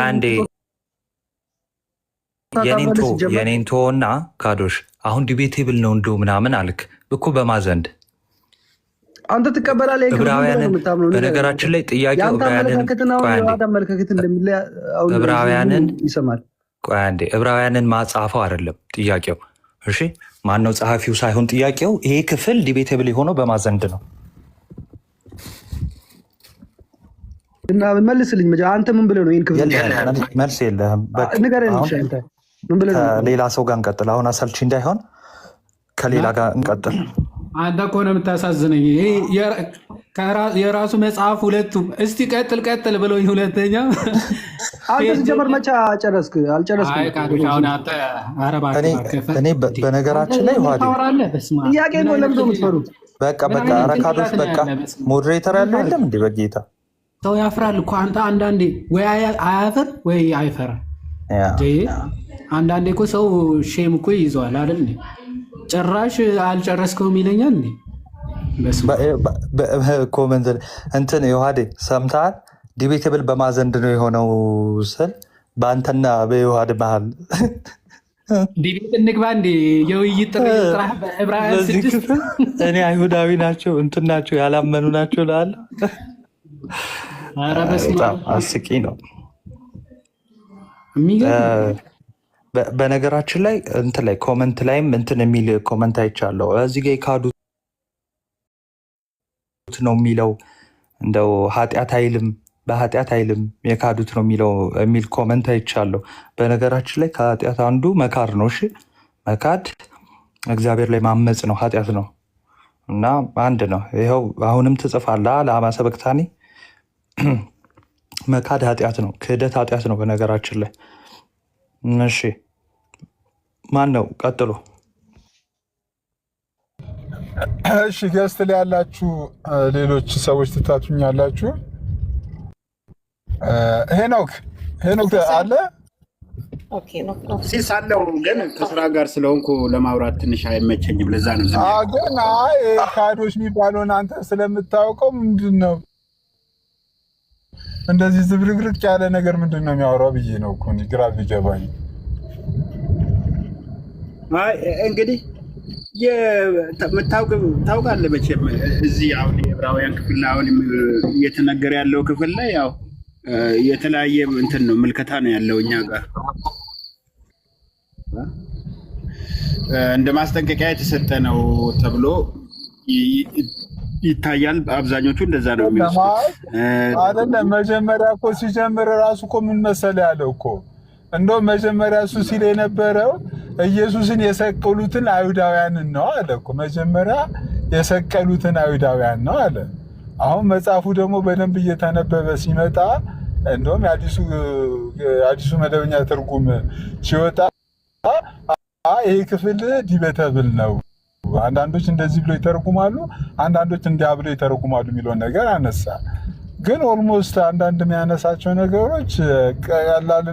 የኔንቶ እና ካዶሽ አሁን ዲቤቴብል ነው እንደው ምናምን አልክ እኮ በማን ዘንድ አንተ ትቀበላለህ? በነገራችን ላይ ጥያቄው ዕብራውያንን ማጻፈው አይደለም ጥያቄው። እሺ ማነው ጸሐፊው ሳይሆን ጥያቄው ይሄ ክፍል ዲቤቴብል የሆነው በማን ዘንድ ነው? እና መልስልኝ። አንተ ምን ብለህ ነው ይሄን ክፍል? መልስ የለህም። ሌላ ሰው ጋር እንቀጥል። አሁን አሰልቺ እንዳይሆን ከሌላ ጋር እንቀጥል። አንተ እኮ ነው የምታሳዝነኝ። የራሱ መጽሐፍ ሁለቱም። እስቲ ቀጥል ቀጥል ብሎኝ ሁለተኛ አንተ ሲጀመር መቼ ጨረስክ? አልጨረስክም። እኔ በነገራችን ላይ ጥያቄ ነው ለምዶ የምትፈሩት? በቃ ረካዶች በቃ ሞዴሬተር ያለው የለም እንዴ? በጌታ ሰው ያፍራል እኮ አንተ አንዳንዴ ወይ አያፍር ወይ አይፈራ። አንዳንዴ እኮ ሰው ሼም እኮ ይይዘዋል አይደል? ጭራሽ አልጨረስከውም ይለኛል እንዴ? ኮመንት እንትን ዮሐዴ ሰምተሃል? ዲቤትብል በማዘንድ ነው የሆነው ስል በአንተና በዮሐዴ መሀል ዲቤት እንግባ እንዴ? የውይይት ጥሪ ጥራህ በዕብራውያን 6 እኔ አይሁዳዊ ናቸው እንትን ናቸው ያላመኑ ናቸው ላለ በጣም አስቂ ነው። በነገራችን ላይ እንትን ላይ ኮመንት ላይም እንትን የሚል ኮመንት አይቻለሁ። እዚህ ጋ የካዱት ነው የሚለው እንደው ኃጢአት አይልም በኃጢአት አይልም የካዱት ነው የሚል ኮመንት አይቻለሁ። በነገራችን ላይ ከኃጢአት አንዱ መካድ ነው። እሺ መካድ እግዚአብሔር ላይ ማመፅ ነው፣ ኃጢአት ነው እና አንድ ነው። ይኸው አሁንም ትጽፋለህ ለአማ ሰበክታኒ መካድ ኃጢአት ነው፣ ክህደት ኃጢአት ነው በነገራችን ላይ። እሺ ማን ነው ቀጥሎ? እሺ ገስት ላይ ያላችሁ ሌሎች ሰዎች ትታቱኛላችሁ። ሄኖክ አለ ሲስ አለው ግን ከስራ ጋር ስለሆንኩ ለማውራት ትንሽ አይመቸኝም። ለዛ ነው ግን ካዶች የሚባለውን አንተ ስለምታውቀው ምንድን ነው እንደዚህ ዝብርቅርቅ ያለ ነገር ምንድን ነው የሚያወራው ብዬ ነው እኮ ግራ ቢገባኝ። እንግዲህ ታውቃለህ መቼም እዚህ አሁን የዕብራውያን ክፍል አሁን እየተነገረ ያለው ክፍል ላይ ያው የተለያየ እንትን ነው ምልከታ ነው ያለው። እኛ ጋር እንደ ማስጠንቀቂያ የተሰጠ ነው ተብሎ ይታያል። አብዛኞቹ እንደዛ ነው የሚወስዱት አይደለም። መጀመሪያ እኮ ሲጀምር ራሱ እኮ ምን መሰለህ ያለው እኮ እንደው መጀመሪያ እሱ ሲል የነበረው ኢየሱስን የሰቀሉትን አይሁዳውያንን ነው አለ እኮ። መጀመሪያ የሰቀሉትን አይሁዳውያን ነው አለ። አሁን መጽሐፉ ደግሞ በደንብ እየተነበበ ሲመጣ እንደውም የአዲሱ መደበኛ ትርጉም ሲወጣ ይሄ ክፍል ዲቤተብል ነው፣ አንዳንዶች እንደዚህ ብሎ ይተረጉማሉ፣ አንዳንዶች እንዲያ ብሎ ይተረጉማሉ የሚለውን ነገር አነሳ። ግን ኦልሞስት አንዳንድ የሚያነሳቸው ነገሮች ቀላል